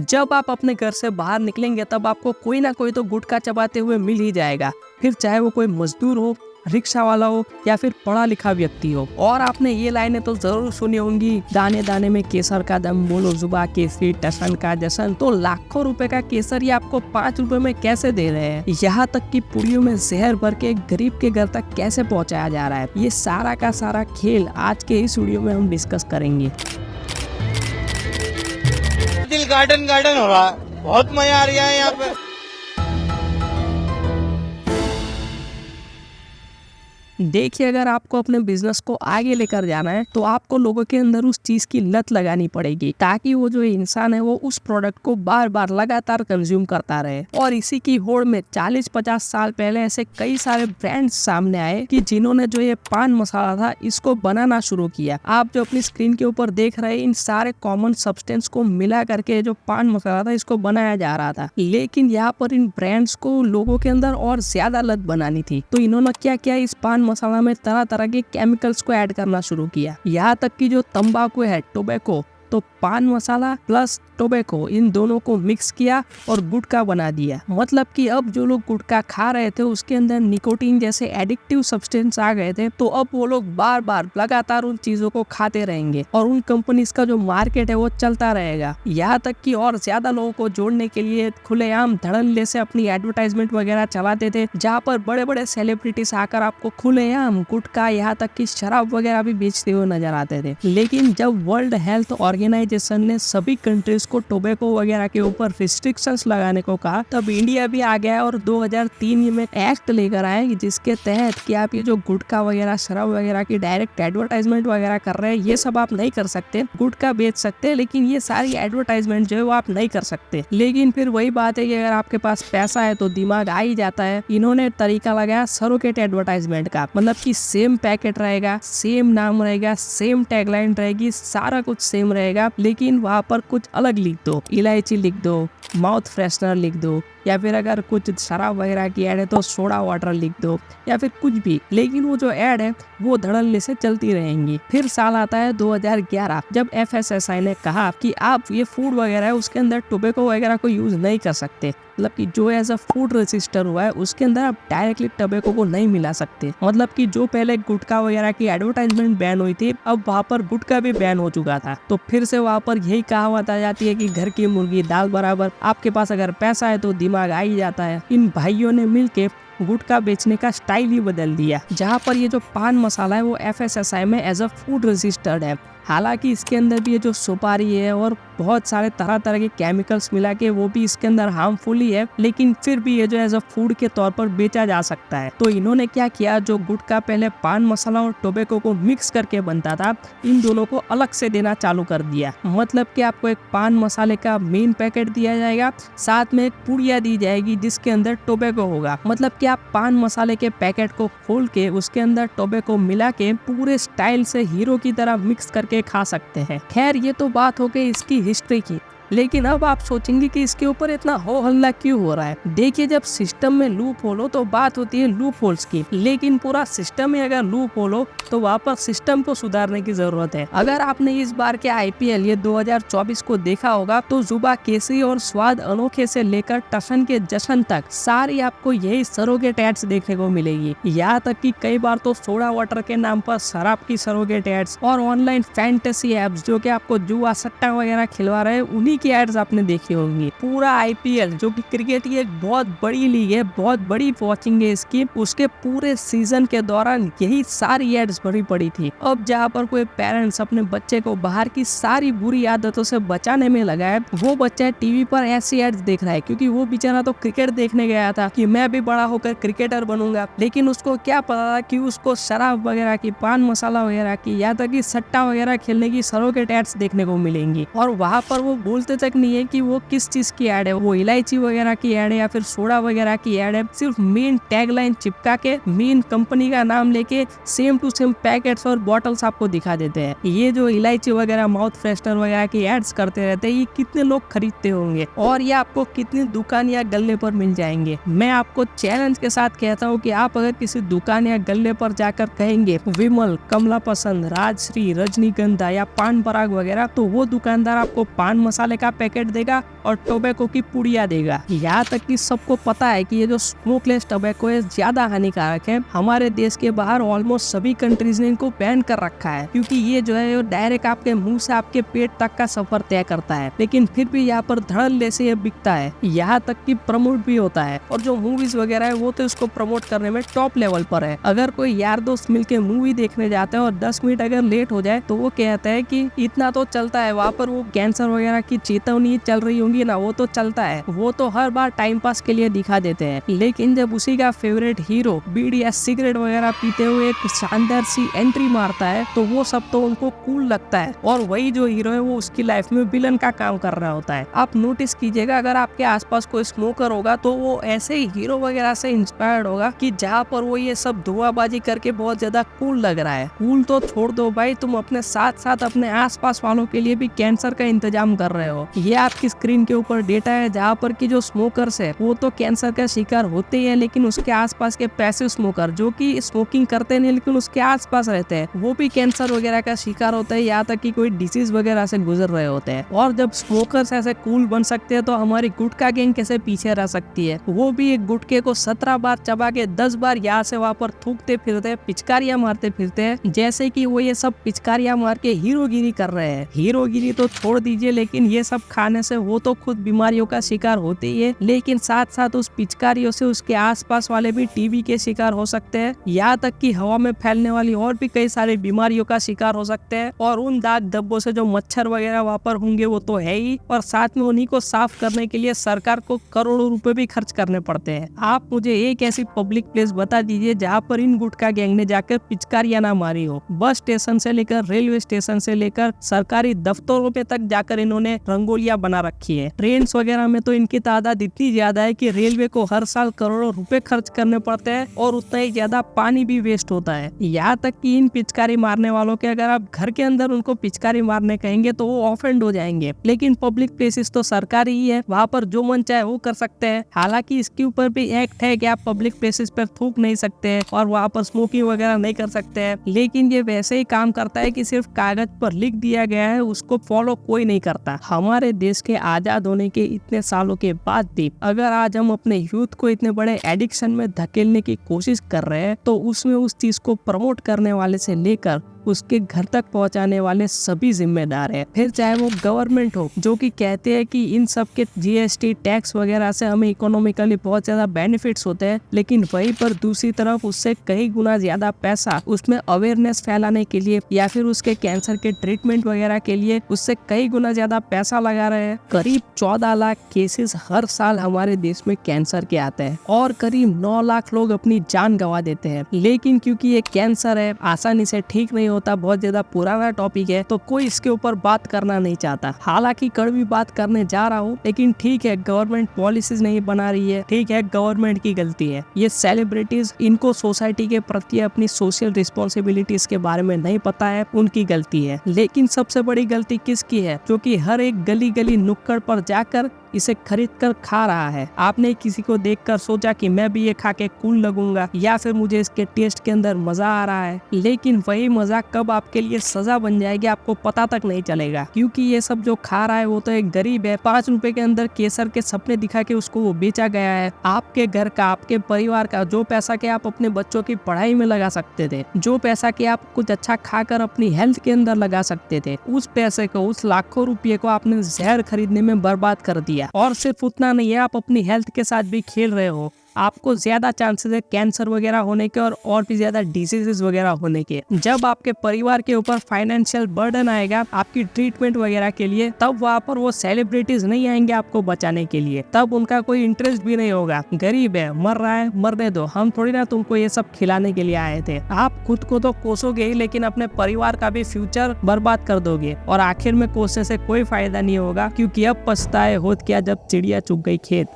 जब आप अपने घर से बाहर निकलेंगे तब आपको कोई ना कोई तो गुटखा चबाते हुए मिल ही जाएगा, फिर चाहे वो कोई मजदूर हो, रिक्शा वाला हो या फिर पढ़ा लिखा व्यक्ति हो। और आपने ये लाइनें तो जरूर सुनी होंगी, दाने दाने में केसर का दम, बोलो जुबा केसरी, टसन का जशन। तो लाखों रुपए का केसर ये आपको 5 रुपए में कैसे दे रहे हैं, यहाँ तक कि पुड़ियों में जहर भर के गरीब के घर तक कैसे पहुँचाया जा रहा है, ये सारा का सारा खेल आज के इस वीडियो में हम डिस्कस करेंगे। दिल गार्डन गार्डन हो रहा है, बहुत मजा आ रहा है यहाँ पे। देखिए, अगर आपको अपने बिजनेस को आगे लेकर जाना है तो आपको लोगों के अंदर उस चीज की लत लगानी पड़ेगी, ताकि वो जो इंसान है वो उस प्रोडक्ट को बार बार लगातार कंज्यूम करता रहे। और इसी की होड़ में 40-50 साल पहले ऐसे कई सारे ब्रांड्स सामने आए कि जिन्होंने जो ये पान मसाला था इसको बनाना शुरू किया। आप जो अपनी स्क्रीन के ऊपर देख रहे हैं, इन सारे कॉमन सब्सटेंस को मिला करके जो पान मसाला था इसको बनाया जा रहा था। लेकिन यहाँ पर इन ब्रांड्स को लोगों के अंदर और ज्यादा लत बनानी थी, तो इन्होंने क्या किया, इस पान मसाला में तरह तरह के केमिकल्स को ऐड करना शुरू किया। यहाँ तक कि जो तंबाकू है, टोबैको, तो पान मसाला प्लस टोबैको इन दोनों को मिक्स किया और गुटखा बना दिया। मतलब कि अब जो लोग गुटखा खा रहे थे उसके अंदर निकोटीन जैसे एडिक्टिव सब्सटेंस आ गए थे, तो अब वो लोग बार बार लगातार उन चीजों को खाते रहेंगे और उन कंपनीज का जो मार्केट है वो चलता रहेगा। यहाँ तक कि और ज्यादा लोगों को जोड़ने के लिए खुलेआम धड़ल्ले से अपनी एडवर्टाइजमेंट वगैरह चलाते थे, जहाँ पर बड़े बड़े सेलिब्रिटीज आकर आपको खुलेआम गुटखा यहाँ तक कि शराब वगैरह भी बेचते हुए नजर आते थे। लेकिन जब वर्ल्ड हेल्थ ऑर्गेनाइजेशन ने सभी कंट्रीज को टोबैको वगैरह के ऊपर रिस्ट्रिक्शंस लगाने को कहा, तब इंडिया भी आ गया और 2003 में एक्ट लेकर आए जिसके तहत कि आप ये जो गुटखा वगैरह, शराब वगैरह की डायरेक्ट एडवर्टाइजमेंट वगैरह कर रहे हैं, ये सब आप नहीं कर सकते। गुटखा बेच सकते हैं लेकिन ये सारी एडवर्टाइजमेंट जो है वो आप नहीं कर सकते। लेकिन फिर वही बात है कि अगर आपके पास पैसा है तो दिमाग आ ही जाता है। इन्होंने तरीका लगाया सरोगेट एडवर्टाइजमेंट का, मतलब कि सेम पैकेट रहेगा, सेम नाम रहेगा, सेम टैगलाइन रहेगी, सारा कुछ सेम रहेगा, लेकिन वहाँ पर कुछ अलग लिख दो, इलायची लिख दो, माउथ फ्रेशनर लिख दो, या फिर अगर कुछ शराब वगैरह की ऐड है तो सोडा वाटर लिख दो, या फिर कुछ भी। लेकिन वो जो ऐड है वो धड़ल्ले से चलती रहेंगी। फिर साल आता है 2011, जब FSSAI ने कहा कि आप ये फूड वगैरह है उसके अंदर टोबैको वगैरह को यूज नहीं कर सकते, मतलब कि जो एज अ फूड रजिस्टर हुआ है उसके अंदर आप डायरेक्टली टोबैको को नहीं मिला सकते। मतलब कि जो पहले गुटखा वगैरह की एडवर्टाइजमेंट बैन हुई थी, अब वहाँ पर गुटखा भी बैन हो चुका था। तो फिर से वहाँ पर यही कहावत आ जाती है कि घर की मुर्गी दाल बराबर। आपके पास अगर पैसा है तो दिमाग आ ही जाता है। इन भाइयों ने मिलके गुटखा बेचने का स्टाइल ही बदल दिया, जहाँ पर ये जो पान मसाला है वो FSSAI में एज अ फूड रजिस्टर्ड है। हालांकि इसके अंदर भी ये जो सुपारी है और बहुत सारे तरह तरह के केमिकल्स मिला के वो भी इसके अंदर हार्मफुल ही है, लेकिन फिर भी ये जो एज अ फूड के तौर पर बेचा जा सकता है। तो इन्होंने क्या किया, जो गुटखा पहले पान मसाला और टोबैको को मिक्स करके बनता था, इन दोनों को अलग से देना चालू कर दिया। मतलब कि आपको एक पान मसाले का मेन पैकेट दिया जाएगा, साथ में एक पुड़िया दी जाएगी जिसके अंदर टोबैको होगा। मतलब कि आप पान मसाले के पैकेट को खोल के उसके अंदर टोबैको मिला के पूरे स्टाइल से हीरो की तरह मिक्स करके खा सकते हैं। खैर, ये तो बात हो गई इसकी हिस्ट्री की, लेकिन अब आप सोचेंगे कि इसके ऊपर इतना हो हल्ला क्यों हो रहा है। देखिए, जब सिस्टम में लूप होल हो तो बात होती है लूप होल्स की, लेकिन पूरा सिस्टम में अगर लूप होल हो तो वहाँ पर सिस्टम को सुधारने की जरूरत है। अगर आपने इस बार के IPL ये 2024 को देखा होगा तो जुबा केसरी और स्वाद अनोखे से लेकर टसन के जश्न तक सारी आपको यही सरोगेट एड्स देखने को मिलेगी। यहाँ तक कि कई बार तो सोडा वाटर के नाम पर शराब की सरोगेट एड्स और ऑनलाइन फैंटेसी एप्स जो कि आपको जुआ सट्टा वगैरह खिलवा रहे हैं, उन्हीं की एड्स आपने देखी होंगी। पूरा IPL जो कि क्रिकेट की एक बहुत बड़ी लीग है, बहुत बड़ी वॉचिंग है इसकी, उसके पूरे सीजन के दौरान यही सारी एड्स भरी पड़ी थी। अब जहाँ पर कोई पेरेंट्स अपने बच्चे को बाहर की सारी बुरी आदतों से बचाने में लगा है, वो बच्चा टीवी पर ऐसी एड्स देख रहा है, क्योंकि वो बेचारा तो क्रिकेट देखने गया था कि मैं भी बड़ा होकर क्रिकेटर बनूंगा, लेकिन उसको क्या पता था कि उसको शराब वगैरह की, पान मसाला वगैरह की, या तक कि सट्टा वगैरह खेलने की सरोगेट एड्स देखने को मिलेंगी। और वहाँ पर वो बोलते तक नहीं है कि वो किस चीज की ऐड है, वो इलायची वगैरह की ऐड है या फिर सोडा वगैरह की ऐड है। सिर्फ मेन टैगलाइन चिपका के मेन कंपनी का नाम लेके सेम टू सेम पैकेट्स और बॉटल्स आपको दिखा देते हैं। ये जो इलायची वगैरह, माउथ फ्रेशनर वगैरह की एड्स करते रहते हैं, ये कितने लोग खरीदते होंगे और ये आपको कितनी दुकान या गल्ले पर मिल जाएंगे। मैं आपको चैलेंज के साथ कहता हूँ कि आप अगर किसी दुकान या गल्ले पर जाकर कहेंगे विमल, कमला पसंद, राजश्री, रजनीगंधा या पान पराग वगैरह, तो वो दुकानदार आपको पान मसाले का पैकेट देगा और टोबैको की पुड़िया देगा। यहाँ तक कि सबको पता है कि ये जो स्मोकलेस टोबैको है ज्यादा हानिकारक है। हमारे देश के बाहर ऑलमोस्ट सभी कंट्रीज ने इनको बैन कर रखा है, क्योंकि ये जो है डायरेक्ट आपके मुंह से आपके पेट तक का सफर तय करता है। लेकिन फिर भी यहाँ पर धड़ल्ले से ये बिकता है, यहाँ तक कि प्रमोट भी होता है। और जो मूवीज वगैरह है वो तो इसको प्रमोट करने में टॉप लेवल पर है। अगर कोई यार दोस्त मिलके मूवी देखने जाता है और 10 मिनट अगर लेट हो जाए तो वो कहता है कि इतना तो चलता है, वहाँ पर वो कैंसर वगैरह की चेतावनी चल रही होंगी ना, वो तो चलता है, वो तो हर बार टाइम पास के लिए दिखा देते हैं। लेकिन जब उसी का फेवरेट हीरो बीड़ी या सिगरेट वगैरह पीते हुए एक शानदार सी एंट्री मारता है तो वो सब तो उनको कूल लगता है, और वही जो हीरो है वो उसकी लाइफ में विलन का काम कर रहा होता है। आप नोटिस कीजिएगा, अगर आपके आसपास कोई स्मोकर होगा तो वो ऐसे ही हीरो वगैरह से इंस्पायर्ड होगा कि जहाँ पर वो ये सब धुआंबाजी करके बहुत ज्यादा कूल लग रहा है। कूल तो छोड़ दो भाई, तुम अपने साथ साथ अपने आसपास वालों के लिए भी कैंसर का इंतजाम कर रहे हो। ये आपकी स्क्रीन के ऊपर डेटा है जहाँ पर कि जो स्मोकर्स है वो तो कैंसर का शिकार होते ही है, लेकिन उसके आसपास के पैसिव स्मोकर जो कि स्मोकिंग करते नहीं लेकिन उसके आसपास रहते हैं वो भी कैंसर वगैरह का शिकार होता है, यहाँ तक कि कोई डिसीज वगैरह से गुजर रहे होते हैं। और जब स्मोकर्स ऐसे कूल बन सकते हैं तो हमारी गुटखा गैंग कैसे पीछे रह सकती है। वो भी एक गुटके को 17 बार चबा के 10 बार यहाँ से वहाँ पर थूकते फिरते, पिचकारियां मारते फिरते हैं, जैसे कि वो ये सब पिचकारियां मार के हीरोगिरी कर रहे हैं। हीरोगिरी तो छोड़ दीजिए, लेकिन ये सब खाने से वो तो खुद बीमारियों का शिकार होते ही है, लेकिन साथ साथ उस पिचकारियों से उसके आसपास वाले भी टीबी के शिकार हो सकते हैं। यहाँ तक कि हवा में फैलने वाली और भी कई सारी बीमारियों का शिकार हो सकते हैं। और उन दाग धब्बों से जो मच्छर वगैरह वहाँ पर होंगे वो तो है ही, और साथ में उन्हीं को साफ करने के लिए सरकार को करोड़ों रुपए भी खर्च करने पड़ते हैं। आप मुझे एक ऐसी पब्लिक प्लेस बता दीजिए जहाँ पर इन गुटखा गैंग ने जाकर पिचकारियां ना मारी हो। बस स्टेशन से लेकर रेलवे स्टेशन से लेकर सरकारी दफ्तरों पे तक जाकर इन्होंने रंगोलियां बना रखी है। ट्रेन वगैरह में तो इनकी तादाद इतनी ज्यादा है कि रेलवे को हर साल करोड़ों रुपए खर्च करने पड़ते हैं, और उतना ही ज्यादा पानी भी वेस्ट होता है। यहाँ तक कि इन पिचकारी मारने वालों के अगर आप घर के अंदर उनको पिचकारी मारने कहेंगे तो वो ऑफेंड हो जाएंगे, लेकिन पब्लिक प्लेसेस तो सरकारी ही है, वहाँ पर जो मन चाहे वो कर सकते हैं। हालांकि इसके ऊपर भी एक्ट है कि आप पब्लिक प्लेसेस पर थूक नहीं सकते हैं और वहाँ पर स्मोकिंग वगैरह नहीं कर सकते हैं, लेकिन ये वैसे ही काम करता है कि सिर्फ कागज पर लिख दिया गया है, उसको फॉलो कोई नहीं करता। हमारे देश के आजाद होने के इतने सालों के बाद भी अगर आज हम अपने यूथ को इतने बड़े एडिक्शन में धकेलने की कोशिश कर रहे हैं तो उसमें उस चीज को प्रमोट करने वाले से लेकर उसके घर तक पहुंचाने वाले सभी जिम्मेदार हैं। फिर चाहे वो गवर्नमेंट हो जो कि कहते हैं कि इन सब के जीएसटी टैक्स वगैरह से हमें इकोनॉमिकली बहुत ज्यादा बेनिफिट्स होते हैं, लेकिन वहीं पर दूसरी तरफ उससे कई गुना ज्यादा पैसा उसमें अवेयरनेस फैलाने के लिए या फिर उसके कैंसर के ट्रीटमेंट वगैरह के लिए उससे कई गुना ज्यादा पैसा लगा रहे हैं। करीब 14 लाख केसेस हर साल हमारे देश में कैंसर के आते हैं और करीब 9 लाख लोग अपनी जान गंवा देते हैं। लेकिन क्योंकि ये कैंसर है, आसानी से ठीक नहीं होता, बहुत ज्यादा पुराना टॉपिक है, तो कोई इसके ऊपर बात करना नहीं चाहता। हालांकि कड़वी बात करने जा रहा हूँ, लेकिन ठीक है गवर्नमेंट पॉलिसीज नहीं बना रही है, ठीक है गवर्नमेंट की गलती है। ये सेलिब्रिटीज, इनको सोसाइटी के प्रति अपनी सोशल रिस्पॉन्सिबिलिटीज के बारे में नहीं पता है, उनकी गलती है। लेकिन सबसे बड़ी गलती किसकी है? जो कि हर एक गली गली नुक्कड़ पर जाकर इसे खरीद कर खा रहा है। आपने किसी को देखकर सोचा कि मैं भी ये खा के कूल लगूंगा या फिर मुझे इसके टेस्ट के अंदर मजा आ रहा है, लेकिन वही मजा कब आपके लिए सजा बन जाएगी आपको पता तक नहीं चलेगा। क्योंकि ये सब जो खा रहा है वो तो एक गरीब है, 5 रुपए के अंदर केसर के सपने दिखा के उसको वो बेचा गया है। आपके घर का, आपके परिवार का जो पैसा के आप अपने बच्चों की पढ़ाई में लगा सकते थे, जो पैसा के आप कुछ अच्छा खाकर अपनी हेल्थ के अंदर लगा सकते थे, उस पैसे को, उस लाखों रुपये को आपने जहर खरीदने में बर्बाद कर दिया। और सिर्फ उतना नहीं है, आप अपनी हेल्थ के साथ भी खेल रहे हो। आपको ज्यादा चांसेस है कैंसर वगैरह होने के और भी ज्यादा डिजीजेस वगैरह होने के। जब आपके परिवार के ऊपर फाइनेंशियल बर्डन आएगा आपकी ट्रीटमेंट वगैरह के लिए, तब वहाँ पर वो सेलिब्रिटीज नहीं आएंगे आपको बचाने के लिए, तब उनका कोई इंटरेस्ट भी नहीं होगा। गरीब है, मर रहा है, मरने दो, हम थोड़ी ना तुमको ये सब खिलाने के लिए आए थे। आप खुद को तो कोसोगे ही, लेकिन अपने परिवार का भी फ्यूचर बर्बाद कर दोगे, और आखिर में कोसने से कोई फायदा नहीं होगा, क्योंकि अब पछताए होत क्या जब चिड़िया चुग गई खेत।